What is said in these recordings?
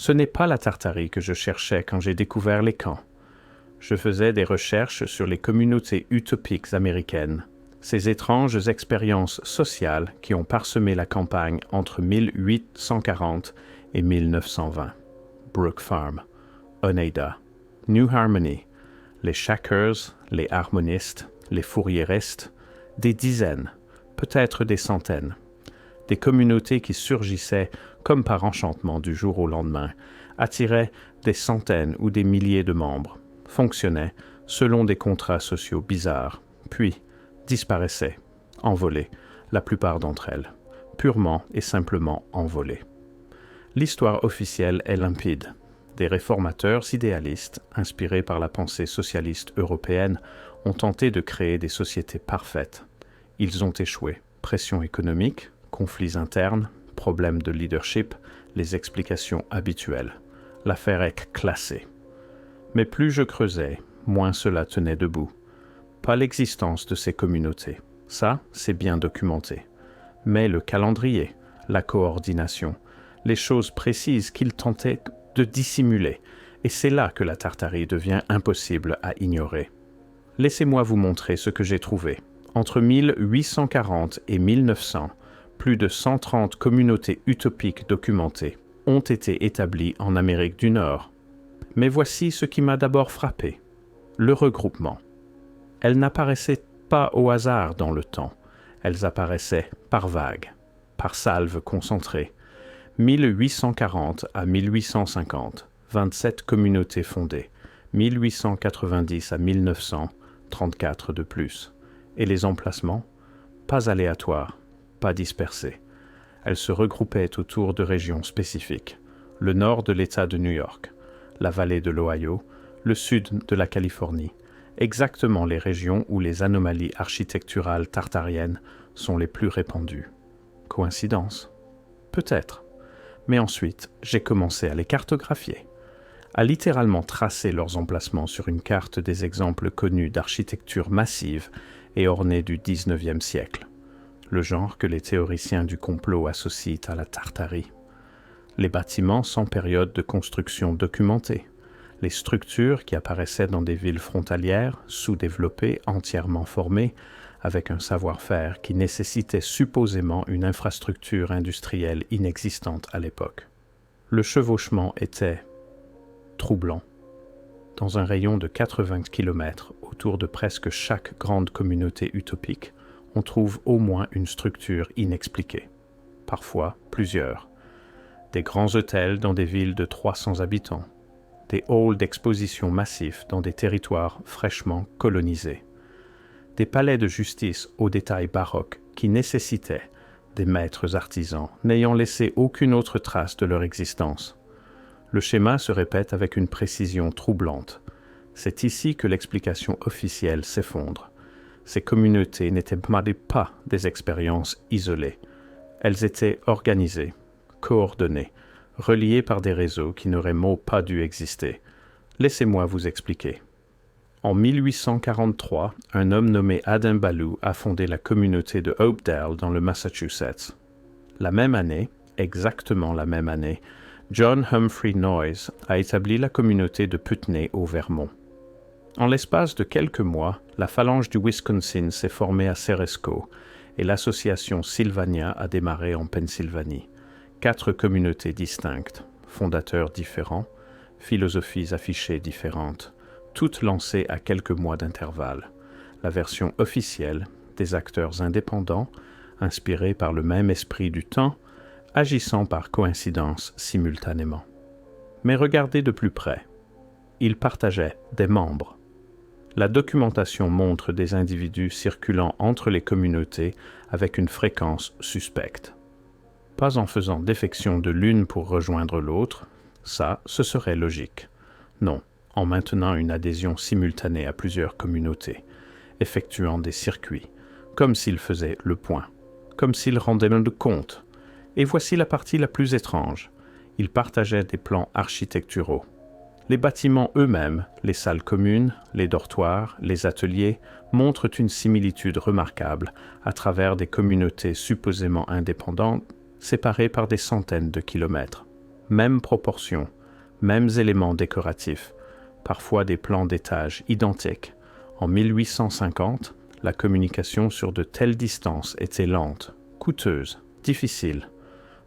Ce n'est pas la Tartarie que je cherchais quand j'ai découvert les camps. Je faisais des recherches sur les communautés utopiques américaines, ces étranges expériences sociales qui ont parsemé la campagne entre 1840 et 1920. Brook Farm, Oneida, New Harmony, les Shackers, les harmonistes, les fourriéristes, des dizaines, peut-être des centaines. Des communautés qui surgissaient comme par enchantement du jour au lendemain, attiraient des centaines ou des milliers de membres, fonctionnaient selon des contrats sociaux bizarres, puis disparaissaient, envolées, la plupart d'entre elles, purement et simplement envolées. L'histoire officielle est limpide. Des réformateurs idéalistes, inspirés par la pensée socialiste européenne, ont tenté de créer des sociétés parfaites. Ils ont échoué. Pression économique, conflits internes, problèmes de leadership, les explications habituelles. L'affaire est classée. Mais plus je creusais, moins cela tenait debout. Pas l'existence de ces communautés. Ça, c'est bien documenté. Mais le calendrier, la coordination, les choses précises qu'ils tentaient de dissimuler, et c'est là que la Tartarie devient impossible à ignorer. Laissez-moi vous montrer ce que j'ai trouvé. Entre 1840 et 1900, plus de 130 communautés utopiques documentées ont été établies en Amérique du Nord. Mais voici ce qui m'a d'abord frappé, le regroupement. Elles n'apparaissaient pas au hasard dans le temps, elles apparaissaient par vagues, par salves concentrées. 1840 à 1850, 27 communautés fondées, 1890 à 1900, 34 de plus. Et les emplacements? Pas aléatoires, pas dispersés. Elles se regroupaient autour de régions spécifiques. Le nord de l'État de New York, la vallée de l'Ohio, le sud de la Californie, exactement les régions où les anomalies architecturales tartariennes sont les plus répandues. Coïncidence? Peut-être. Mais ensuite, j'ai commencé à les cartographier, à littéralement tracer leurs emplacements sur une carte des exemples connus d'architecture massive et ornée du XIXe siècle, le genre que les théoriciens du complot associent à la Tartarie. Les bâtiments sans période de construction documentée, les structures qui apparaissaient dans des villes frontalières, sous-développées, entièrement formées, avec un savoir-faire qui nécessitait supposément une infrastructure industrielle inexistante à l'époque. Le chevauchement était troublant. Dans un rayon de 80 km autour de presque chaque grande communauté utopique, on trouve au moins une structure inexpliquée. Parfois, plusieurs. Des grands hôtels dans des villes de 300 habitants. Des halls d'exposition massifs dans des territoires fraîchement colonisés. Des palais de justice aux détails baroques qui nécessitaient des maîtres artisans, n'ayant laissé aucune autre trace de leur existence. Le schéma se répète avec une précision troublante. C'est ici que l'explication officielle s'effondre. Ces communautés n'étaient pas des expériences isolées. Elles étaient organisées, coordonnées, reliées par des réseaux qui n'auraient pas dû exister. Laissez-moi vous expliquer. En 1843, un homme nommé Adam Ballou a fondé la communauté de Hopedale dans le Massachusetts. La même année, exactement la même année, John Humphrey Noyes a établi la communauté de Putney au Vermont. En l'espace de quelques mois, la phalange du Wisconsin s'est formée à Ceresco et l'association Sylvania a démarré en Pennsylvanie. 4 communautés distinctes, fondateurs différents, philosophies affichées différentes, toutes lancées à quelques mois d'intervalle. La version officielle, des acteurs indépendants, inspirés par le même esprit du temps, agissant par coïncidence simultanément. Mais regardez de plus près. Ils partageaient des membres. La documentation montre des individus circulant entre les communautés avec une fréquence suspecte. Pas en faisant défection de l'une pour rejoindre l'autre, ça, ce serait logique. Non, en maintenant une adhésion simultanée à plusieurs communautés, effectuant des circuits, comme s'ils faisaient le point, comme s'ils rendaient le compte. Et voici la partie la plus étrange. Ils partageaient des plans architecturaux. Les bâtiments eux-mêmes, les salles communes, les dortoirs, les ateliers, montrent une similitude remarquable à travers des communautés supposément indépendantes, séparées par des centaines de kilomètres. Même proportion, mêmes éléments décoratifs, parfois des plans d'étages identiques. En 1850, la communication sur de telles distances était lente, coûteuse, difficile.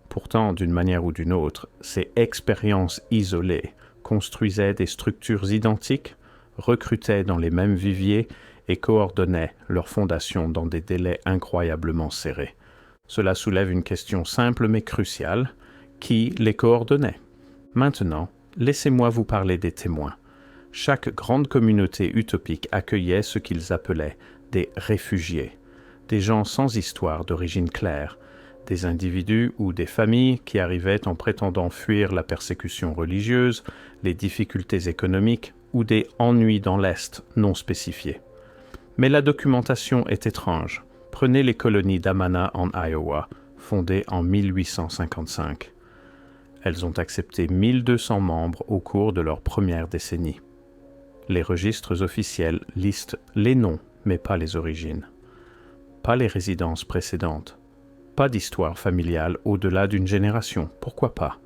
Pourtant, d'une manière ou d'une autre, ces expériences isolées construisaient des structures identiques, recrutaient dans les mêmes viviers et coordonnaient leurs fondations dans des délais incroyablement serrés. Cela soulève une question simple mais cruciale. Qui les coordonnait? Maintenant, laissez-moi vous parler des témoins. Chaque grande communauté utopique accueillait ce qu'ils appelaient des réfugiés, des gens sans histoire d'origine claire, des individus ou des familles qui arrivaient en prétendant fuir la persécution religieuse, les difficultés économiques ou des ennuis dans l'Est non spécifiés. Mais la documentation est étrange. Prenez les colonies d'Amana en Iowa, fondées en 1855. Elles ont accepté 1200 membres au cours de leur première décennie. Les registres officiels listent les noms, mais pas les origines. Pas les résidences précédentes. Pas d'histoire familiale au-delà d'une génération, pourquoi pas?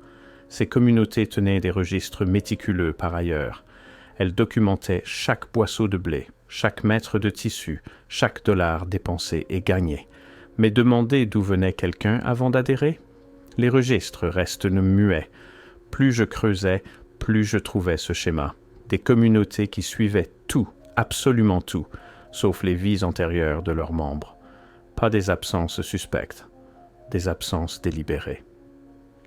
Ces communautés tenaient des registres méticuleux par ailleurs. Elles documentaient chaque boisseau de blé, chaque mètre de tissu, chaque dollar dépensé et gagné. Mais demander d'où venait quelqu'un avant d'adhérer? Les registres restent muets. Plus je creusais, plus je trouvais ce schéma. Des communautés qui suivaient tout, absolument tout, sauf les vies antérieures de leurs membres. Pas des absences suspectes, des absences délibérées.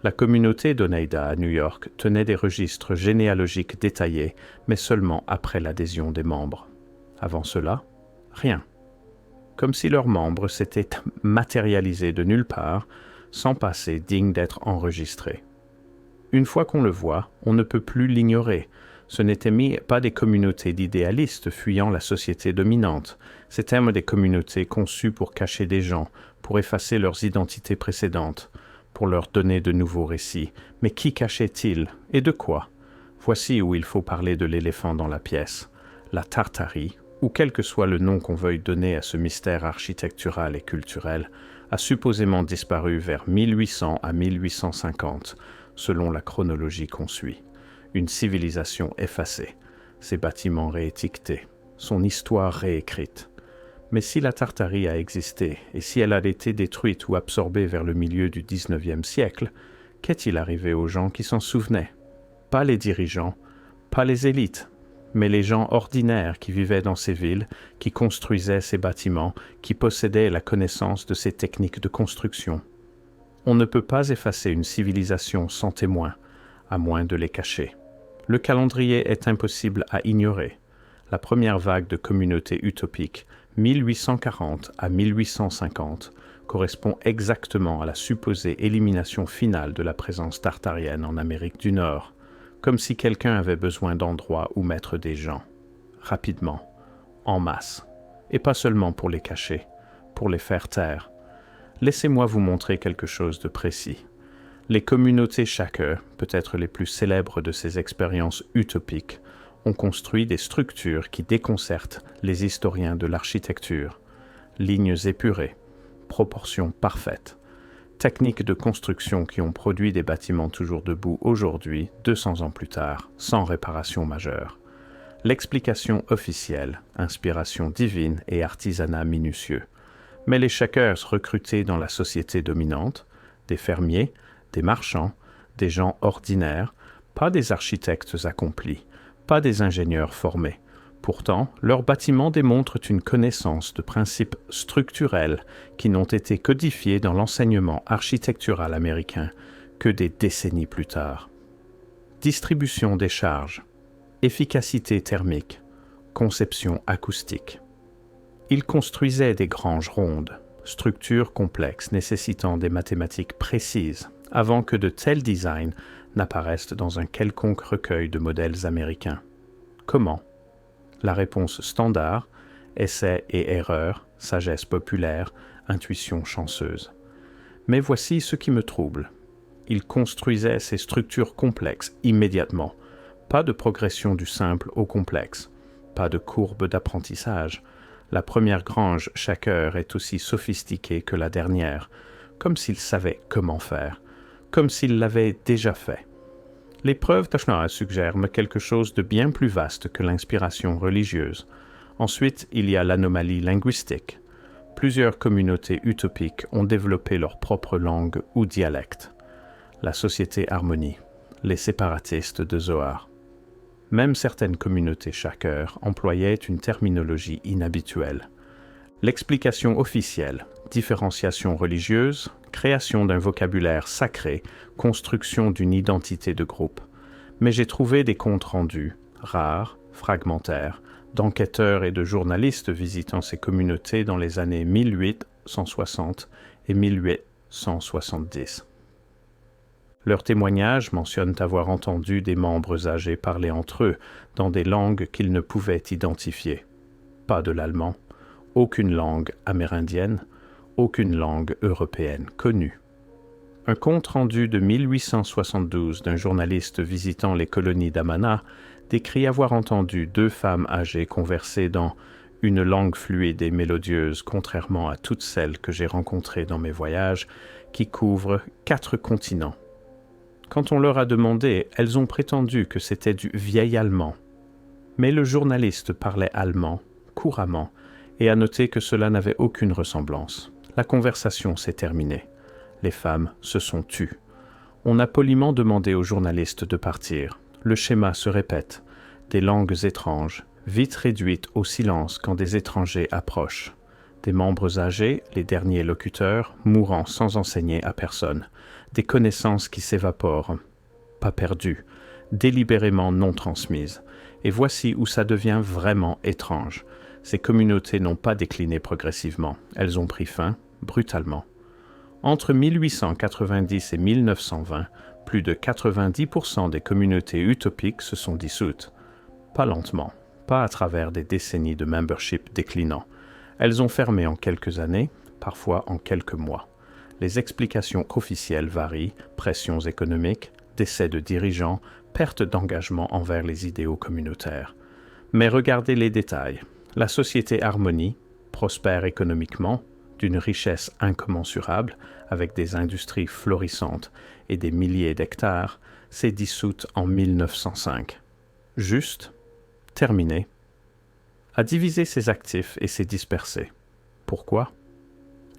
La communauté d'Oneida à New York tenait des registres généalogiques détaillés, mais seulement après l'adhésion des membres. Avant cela, rien. Comme si leurs membres s'étaient matérialisés de nulle part, sans passé digne d'être enregistrés. Une fois qu'on le voit, on ne peut plus l'ignorer. Ce n'étaient pas des communautés d'idéalistes fuyant la société dominante, c'étaient des communautés conçues pour cacher des gens, pour effacer leurs identités précédentes, pour leur donner de nouveaux récits. Mais qui cachait-il et de quoi? Voici où il faut parler de l'éléphant dans la pièce. La Tartarie, ou quel que soit le nom qu'on veuille donner à ce mystère architectural et culturel, a supposément disparu vers 1800 à 1850, selon la chronologie qu'on suit. Une civilisation effacée, ses bâtiments réétiquetés, son histoire réécrite. Mais si la Tartarie a existé, et si elle a été détruite ou absorbée vers le milieu du XIXe siècle, qu'est-il arrivé aux gens qui s'en souvenaient? Pas les dirigeants, pas les élites, mais les gens ordinaires qui vivaient dans ces villes, qui construisaient ces bâtiments, qui possédaient la connaissance de ces techniques de construction. On ne peut pas effacer une civilisation sans témoins, à moins de les cacher. Le calendrier est impossible à ignorer. La première vague de communautés utopiques, 1840 à 1850, correspond exactement à la supposée élimination finale de la présence tartarienne en Amérique du Nord, comme si quelqu'un avait besoin d'endroits où mettre des gens, rapidement, en masse, et pas seulement pour les cacher, pour les faire taire. Laissez-moi vous montrer quelque chose de précis. Les communautés Shaker, peut-être les plus célèbres de ces expériences utopiques, ont construit des structures qui déconcertent les historiens de l'architecture. Lignes épurées, proportions parfaites, techniques de construction qui ont produit des bâtiments toujours debout aujourd'hui, 200 ans plus tard, sans réparation majeure. L'explication officielle, inspiration divine et artisanat minutieux. Mais les Shakers recrutés dans la société dominante, des fermiers, des marchands, des gens ordinaires, pas des architectes accomplis, pas des ingénieurs formés. Pourtant, leurs bâtiments démontrent une connaissance de principes structurels qui n'ont été codifiés dans l'enseignement architectural américain que des décennies plus tard. Distribution des charges, efficacité thermique, conception acoustique. Ils construisaient des granges rondes, structures complexes nécessitant des mathématiques précises, avant que de tels designs n'apparaissent dans un quelconque recueil de modèles américains. Comment? La réponse standard, essai et erreur, sagesse populaire, intuition chanceuse. Mais voici ce qui me trouble. Ils construisaient ces structures complexes immédiatement. Pas de progression du simple au complexe. Pas de courbe d'apprentissage. La première grange Shaker est aussi sophistiquée que la dernière, comme s'ils savaient comment faire, comme s'ils l'avaient déjà fait. Les preuves d'Ashnar suggèrent quelque chose de bien plus vaste que l'inspiration religieuse. Ensuite, il y a l'anomalie linguistique. Plusieurs communautés utopiques ont développé leur propre langue ou dialecte. La société harmonie, les séparatistes de Zohar. Même certaines communautés shaker employaient une terminologie inhabituelle. L'explication officielle, différenciation religieuse, création d'un vocabulaire sacré, construction d'une identité de groupe. Mais j'ai trouvé des comptes rendus, rares, fragmentaires, d'enquêteurs et de journalistes visitant ces communautés dans les années 1860 et 1870. Leurs témoignages mentionnent avoir entendu des membres âgés parler entre eux dans des langues qu'ils ne pouvaient identifier. Pas de l'allemand, aucune langue amérindienne, aucune langue européenne connue. Un compte-rendu de 1872 d'un journaliste visitant les colonies d'Amana décrit avoir entendu 2 femmes âgées converser dans une langue fluide et mélodieuse, contrairement à toutes celles que j'ai rencontrées dans mes voyages, qui couvrent 4 continents. Quand on leur a demandé, elles ont prétendu que c'était du vieil allemand. Mais le journaliste parlait allemand, couramment, et a noté que cela n'avait aucune ressemblance. La conversation s'est terminée. Les femmes se sont tues. On a poliment demandé au journaliste de partir. Le schéma se répète. Des langues étranges, vite réduites au silence quand des étrangers approchent. Des membres âgés, les derniers locuteurs, mourant sans enseigner à personne. Des connaissances qui s'évaporent, pas perdues, délibérément non transmises. Et voici où ça devient vraiment étrange. Ces communautés n'ont pas décliné progressivement. Elles ont pris fin, brutalement. Entre 1890 et 1920, plus de 90% des communautés utopiques se sont dissoutes. Pas lentement, pas à travers des décennies de membership déclinant. Elles ont fermé en quelques années, parfois en quelques mois. Les explications officielles varient, pressions économiques, décès de dirigeants, perte d'engagement envers les idéaux communautaires. Mais regardez les détails. La société harmonie, prospère économiquement, d'une richesse incommensurable, avec des industries florissantes et des milliers d'hectares, s'est dissoute en 1905. Juste, terminée, a divisé ses actifs et s'est dispersée. Pourquoi?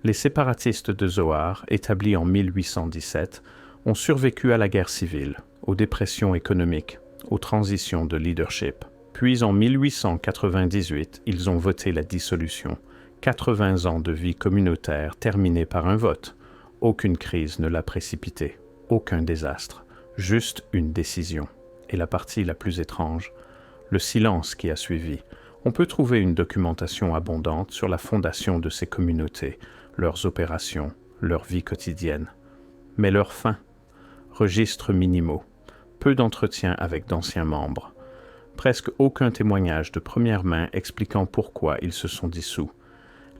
Les séparatistes de Zohar, établis en 1817, ont survécu à la guerre civile, aux dépressions économiques, aux transitions de leadership. Puis en 1898, ils ont voté la dissolution. 80 ans de vie communautaire terminés par un vote. Aucune crise ne l'a précipité, aucun désastre, juste une décision. Et la partie la plus étrange, le silence qui a suivi. On peut trouver une documentation abondante sur la fondation de ces communautés, leurs opérations, leur vie quotidienne. Mais leurs fins, registres minimaux, peu d'entretien avec d'anciens membres, presque aucun témoignage de première main expliquant pourquoi ils se sont dissous.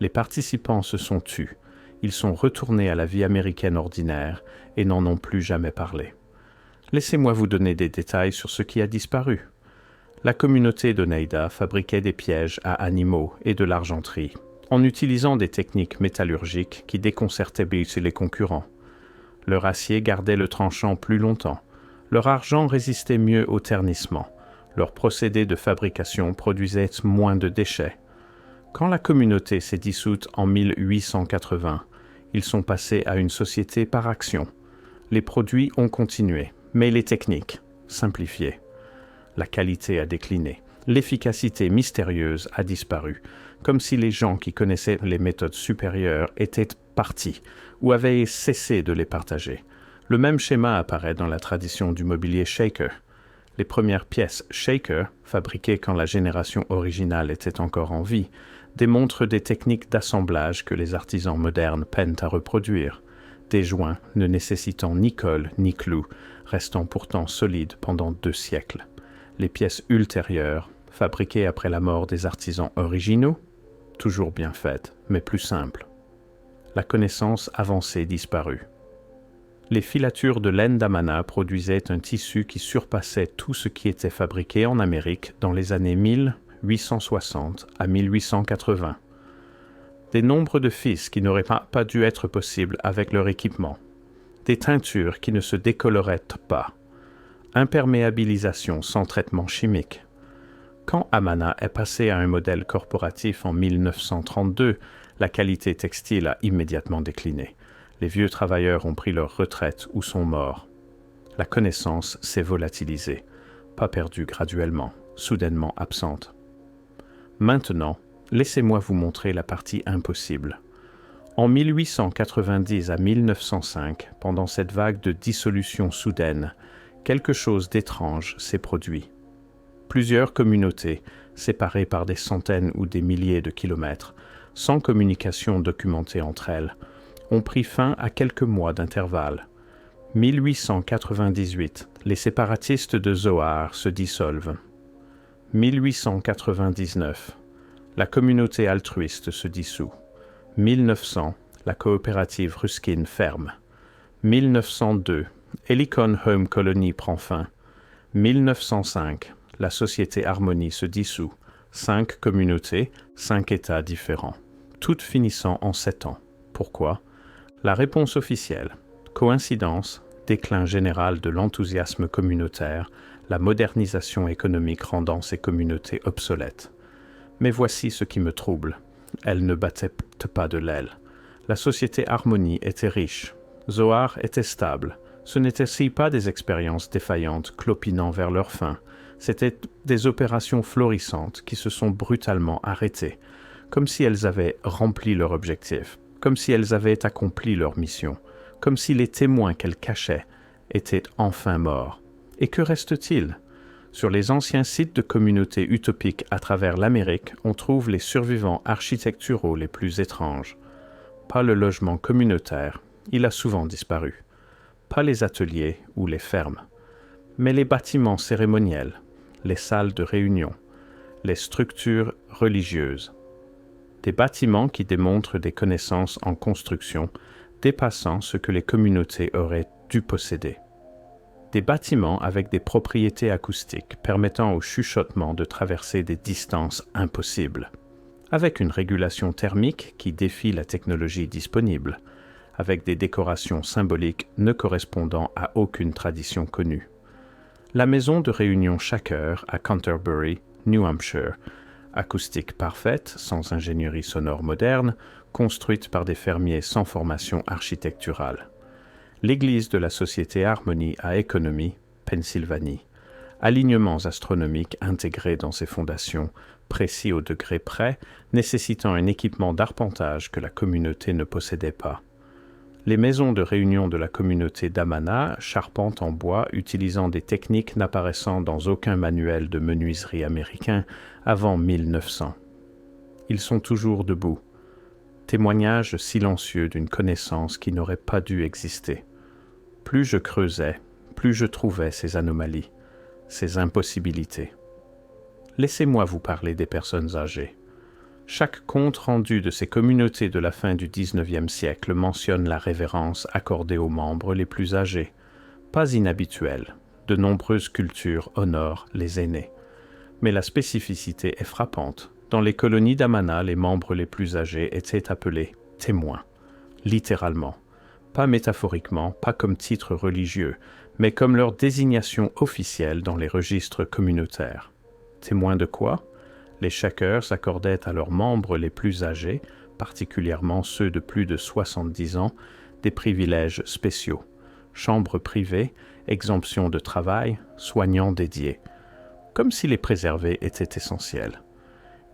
Les participants se sont tus, ils sont retournés à la vie américaine ordinaire et n'en ont plus jamais parlé. Laissez-moi vous donner des détails sur ce qui a disparu. La communauté d'Oneida fabriquait des pièges à animaux et de l'argenterie, en utilisant des techniques métallurgiques qui déconcertaient les concurrents. Leur acier gardait le tranchant plus longtemps, leur argent résistait mieux au ternissement, leur procédé de fabrication produisait moins de déchets. Quand la communauté s'est dissoute en 1880, ils sont passés à une société par action. Les produits ont continué, mais les techniques, simplifiées. La qualité a décliné, l'efficacité mystérieuse a disparu, comme si les gens qui connaissaient les méthodes supérieures étaient partis ou avaient cessé de les partager. Le même schéma apparaît dans la tradition du mobilier shaker. Les premières pièces shaker, fabriquées quand la génération originale était encore en vie, démontrent des techniques d'assemblage que les artisans modernes peinent à reproduire. Des joints ne nécessitant ni colle ni clous, restant pourtant solides pendant 2 siècles. Les pièces ultérieures, fabriquées après la mort des artisans originaux, toujours bien faites, mais plus simples. La connaissance avancée disparue. Les filatures de laine d'Amana produisaient un tissu qui surpassait tout ce qui était fabriqué en Amérique dans les années 1860 à 1880. Des nombres de fils qui n'auraient pas dû être possibles avec leur équipement. Des teintures qui ne se décoloreraient pas. Imperméabilisation sans traitement chimique. Quand Amana est passé à un modèle corporatif en 1932, la qualité textile a immédiatement décliné. Les vieux travailleurs ont pris leur retraite ou sont morts. La connaissance s'est volatilisée, pas perdue graduellement, soudainement absente. Maintenant, laissez-moi vous montrer la partie impossible. En 1890 à 1905, pendant cette vague de dissolution soudaine, quelque chose d'étrange s'est produit. Plusieurs communautés, séparées par des centaines ou des milliers de kilomètres, sans communication documentée entre elles, ont pris fin à quelques mois d'intervalle. 1898, les séparatistes de Zohar se dissolvent. 1899, la communauté altruiste se dissout. 1900, la coopérative Ruskin ferme. 1902, Helicon Home Colony prend fin. 1905, la société Harmonie se dissout. 5 communautés, 5 États différents, toutes finissant en 7 ans. Pourquoi? La réponse officielle. Coïncidence, déclin général de l'enthousiasme communautaire, la modernisation économique rendant ces communautés obsolètes. Mais voici ce qui me trouble. Elles ne battaient pas de l'aile. La société Harmonie était riche. Zohar était stable. Ce n'étaient pas des expériences défaillantes clopinant vers leur fin. C'étaient des opérations florissantes qui se sont brutalement arrêtées, comme si elles avaient rempli leur objectif, comme si elles avaient accompli leur mission, comme si les témoins qu'elles cachaient étaient enfin morts. Et que reste-t-il? Sur les anciens sites de communautés utopiques à travers l'Amérique, on trouve les survivants architecturaux les plus étranges. Pas le logement communautaire, il a souvent disparu. Pas les ateliers ou les fermes, mais les bâtiments cérémoniels, les salles de réunion, les structures religieuses. Des bâtiments qui démontrent des connaissances en construction dépassant ce que les communautés auraient dû posséder. Des bâtiments avec des propriétés acoustiques permettant au chuchotement de traverser des distances impossibles, avec une régulation thermique qui défie la technologie disponible, avec des décorations symboliques ne correspondant à aucune tradition connue. La maison de réunion Shaker à Canterbury, New Hampshire, acoustique parfaite, sans ingénierie sonore moderne, construite par des fermiers sans formation architecturale. L'église de la Société Harmonie à Economy, Pennsylvanie. Alignements astronomiques intégrés dans ses fondations, précis au degré près, nécessitant un équipement d'arpentage que la communauté ne possédait pas. Les maisons de réunion de la communauté d'Amana charpentent en bois utilisant des techniques n'apparaissant dans aucun manuel de menuiserie américain avant 1900. Ils sont toujours debout. Témoignage silencieux d'une connaissance qui n'aurait pas dû exister. Plus je creusais, plus je trouvais ces anomalies, ces impossibilités. Laissez-moi vous parler des personnes âgées. Chaque compte rendu de ces communautés de la fin du XIXe siècle mentionne la révérence accordée aux membres les plus âgés. Pas inhabituelle, de nombreuses cultures honorent les aînés. Mais la spécificité est frappante. Dans les colonies d'Amana, les membres les plus âgés étaient appelés témoins, littéralement. Pas métaphoriquement, pas comme titre religieux, mais comme leur désignation officielle dans les registres communautaires. Témoins de quoi? Les Shakers accordaient à leurs membres les plus âgés, particulièrement ceux de plus de 70 ans, des privilèges spéciaux. Chambres privées, exemption de travail, soignants dédiés. Comme si les préserver était essentiel.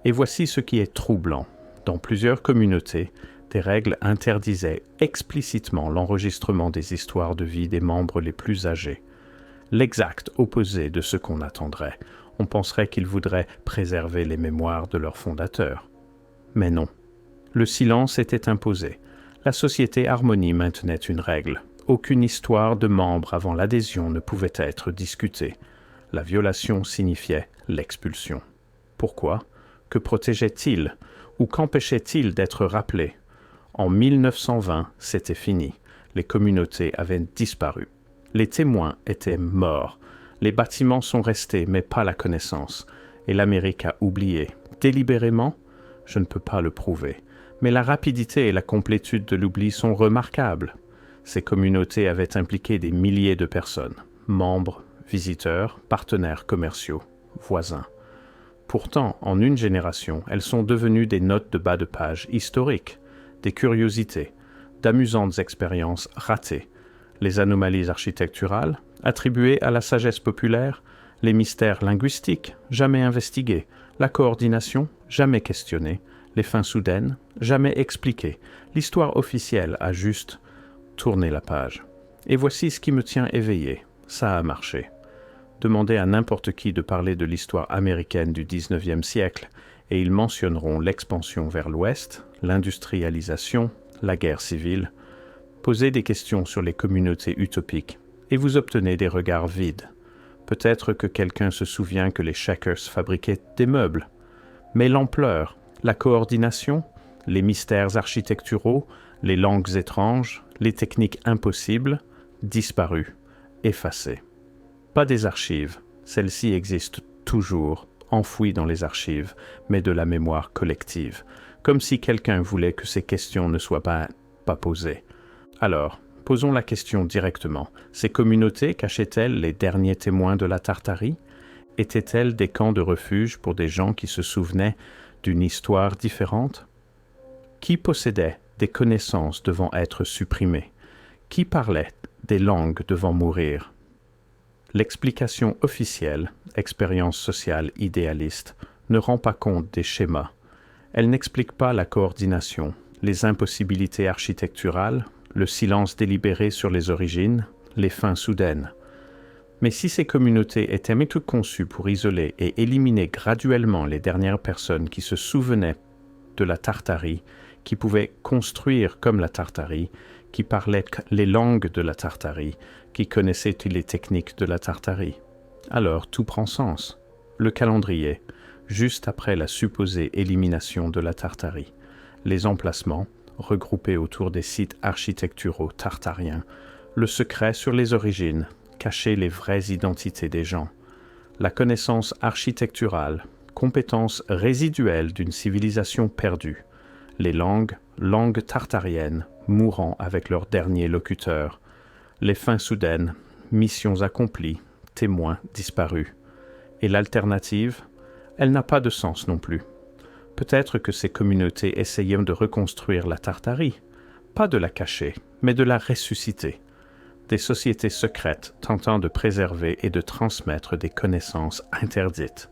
Et voici ce qui est troublant. Dans plusieurs communautés, des règles interdisaient explicitement l'enregistrement des histoires de vie des membres les plus âgés. L'exact opposé de ce qu'on attendrait. On penserait qu'ils voudraient préserver les mémoires de leurs fondateurs. Mais non. Le silence était imposé. La société Harmonie maintenait une règle. Aucune histoire de membre avant l'adhésion ne pouvait être discutée. La violation signifiait l'expulsion. Pourquoi? Que protégeait-il? Ou qu'empêchait-il d'être rappelé? En 1920, c'était fini. Les communautés avaient disparu. Les témoins étaient morts. Les bâtiments sont restés, mais pas la connaissance. Et l'Amérique a oublié. Délibérément? Je ne peux pas le prouver. Mais la rapidité et la complétude de l'oubli sont remarquables. Ces communautés avaient impliqué des milliers de personnes, membres, visiteurs, partenaires commerciaux, voisins. Pourtant, en une génération, elles sont devenues des notes de bas de page historiques, des curiosités, d'amusantes expériences ratées, les anomalies architecturales, attribuées à la sagesse populaire, les mystères linguistiques, jamais investigués, la coordination, jamais questionnée, les fins soudaines, jamais expliquées, l'histoire officielle a juste tourné la page. Et voici ce qui me tient éveillé, ça a marché. Demandez à n'importe qui de parler de l'histoire américaine du 19e siècle, et ils mentionneront l'expansion vers l'Ouest, l'industrialisation, la guerre civile. Posez des questions sur les communautés utopiques, et vous obtenez des regards vides. Peut-être que quelqu'un se souvient que les Shakers fabriquaient des meubles, mais l'ampleur, la coordination, les mystères architecturaux, les langues étranges, les techniques impossibles, disparus, effacés. Pas des archives, celles-ci existent toujours, enfouies dans les archives, mais de la mémoire collective, comme si quelqu'un voulait que ces questions ne soient pas posées. Alors, posons la question directement. Ces communautés cachaient-elles les derniers témoins de la Tartarie? Étaient-elles des camps de refuge pour des gens qui se souvenaient d'une histoire différente? Qui possédait des connaissances devant être supprimées? Qui parlait des langues devant mourir? L'explication officielle, expérience sociale idéaliste, ne rend pas compte des schémas. Elle n'explique pas la coordination, les impossibilités architecturales, le silence délibéré sur les origines, les fins soudaines. Mais si ces communautés étaient conçues pour isoler et éliminer graduellement les dernières personnes qui se souvenaient de la Tartarie, qui pouvaient construire comme la Tartarie, qui parlaient les langues de la Tartarie, qui connaissaient les techniques de la Tartarie, alors tout prend sens. Le calendrier, juste après la supposée élimination de la Tartarie, les emplacements, regroupés autour des sites architecturaux tartariens, le secret sur les origines, cacher les vraies identités des gens, la connaissance architecturale, compétence résiduelle d'une civilisation perdue, les langues tartariennes, mourant avec leur dernier locuteur, les fins soudaines, missions accomplies, témoins disparus. Et l'alternative, elle n'a pas de sens non plus. Peut-être que ces communautés essayaient de reconstruire la Tartarie, pas de la cacher, mais de la ressusciter. Des sociétés secrètes tentant de préserver et de transmettre des connaissances interdites,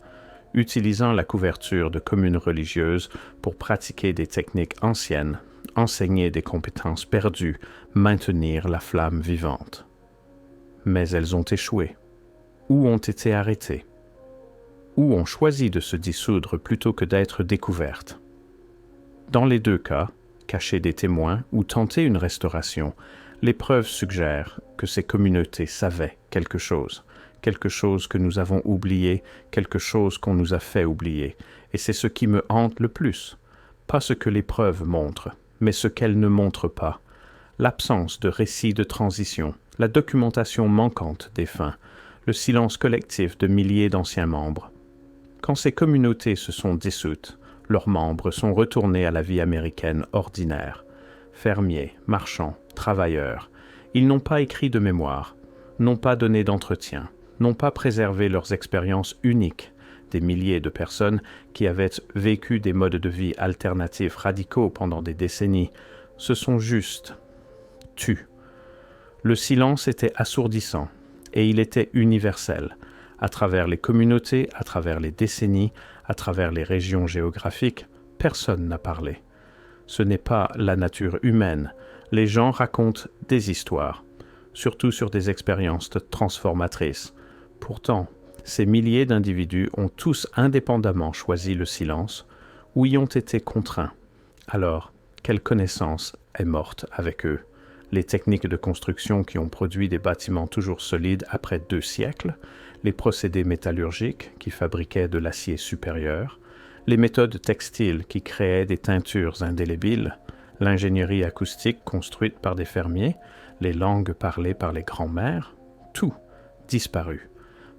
utilisant la couverture de communes religieuses pour pratiquer des techniques anciennes, enseigner des compétences perdues, maintenir la flamme vivante. Mais elles ont échoué, ou ont été arrêtées, ou ont choisi de se dissoudre plutôt que d'être découvertes. Dans les deux cas, cacher des témoins ou tenter une restauration, les preuves suggèrent que ces communautés savaient quelque chose que nous avons oublié, quelque chose qu'on nous a fait oublier, et c'est ce qui me hante le plus. Pas ce que les preuves montrent, mais ce qu'elles ne montrent pas. L'absence de récits de transition, la documentation manquante des fins, le silence collectif de milliers d'anciens membres. Quand ces communautés se sont dissoutes, leurs membres sont retournés à la vie américaine ordinaire. Fermiers, marchands, travailleurs, ils n'ont pas écrit de mémoire, n'ont pas donné d'entretien, n'ont pas préservé leurs expériences uniques, des milliers de personnes qui avaient vécu des modes de vie alternatifs radicaux pendant des décennies, se sont juste tus. Le silence était assourdissant, et il était universel, à travers les communautés, à travers les décennies, à travers les régions géographiques, personne n'a parlé. Ce n'est pas la nature humaine, les gens racontent des histoires, surtout sur des expériences transformatrices. Pourtant, ces milliers d'individus ont tous indépendamment choisi le silence ou y ont été contraints. Alors, quelle connaissance est morte avec eux? Les techniques de construction qui ont produit des bâtiments toujours solides après 2 siècles, les procédés métallurgiques qui fabriquaient de l'acier supérieur, les méthodes textiles qui créaient des teintures indélébiles, l'ingénierie acoustique construite par des fermiers, les langues parlées par les grands-mères, tout disparu.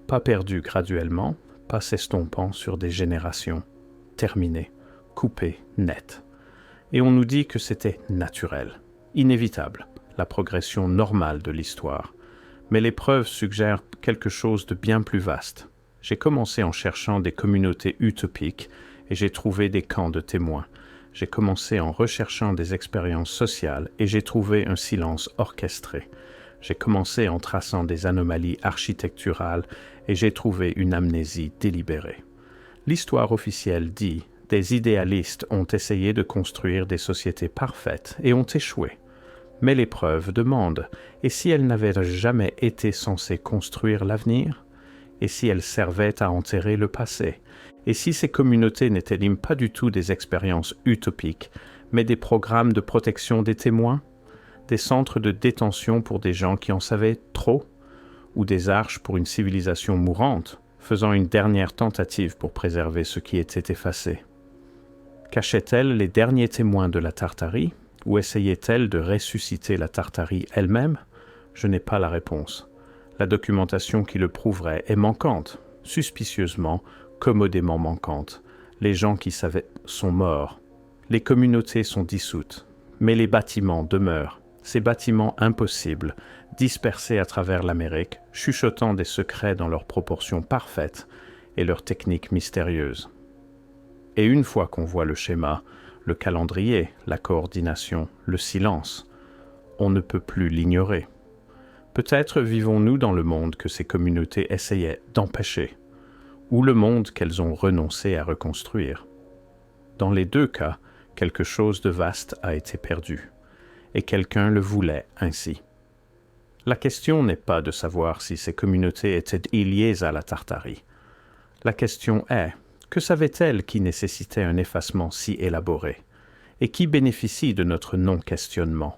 Pas perdu graduellement, pas s'estompant sur des générations, terminé, coupé, net. Et on nous dit que c'était naturel, inévitable, la progression normale de l'histoire. Mais les preuves suggèrent quelque chose de bien plus vaste. J'ai commencé en cherchant des communautés utopiques et j'ai trouvé des camps de témoins. J'ai commencé en recherchant des expériences sociales et j'ai trouvé un silence orchestré. J'ai commencé en traçant des anomalies architecturales et j'ai trouvé une amnésie délibérée. L'histoire officielle dit « Des idéalistes ont essayé de construire des sociétés parfaites et ont échoué. » Mais les preuves demandent « Et si elles n'avaient jamais été censées construire l'avenir ? Et si elles servaient à enterrer le passé ? Et si ces communautés n'étaient pas du tout des expériences utopiques, mais des programmes de protection des témoins ? Des centres de détention pour des gens qui en savaient trop ? Ou des arches pour une civilisation mourante, faisant une dernière tentative pour préserver ce qui était effacé ? Cachait-elle les derniers témoins de la Tartarie, ou essayait-elle de ressusciter la Tartarie elle-même ? Je n'ai pas la réponse. La documentation qui le prouverait est manquante, suspicieusement, commodément manquante. Les gens qui savaient sont morts. Les communautés sont dissoutes, mais les bâtiments demeurent. Ces bâtiments impossibles, dispersés à travers l'Amérique, chuchotant des secrets dans leurs proportions parfaites et leurs techniques mystérieuses. Et une fois qu'on voit le schéma, le calendrier, la coordination, le silence, on ne peut plus l'ignorer. Peut-être vivons-nous dans le monde que ces communautés essayaient d'empêcher, ou le monde qu'elles ont renoncé à reconstruire. Dans les deux cas, quelque chose de vaste a été perdu, et quelqu'un le voulait ainsi. La question n'est pas de savoir si ces communautés étaient liées à la Tartarie. La question est, que savaient-elles qui nécessitait un effacement si élaboré, et qui bénéficie de notre non-questionnement ?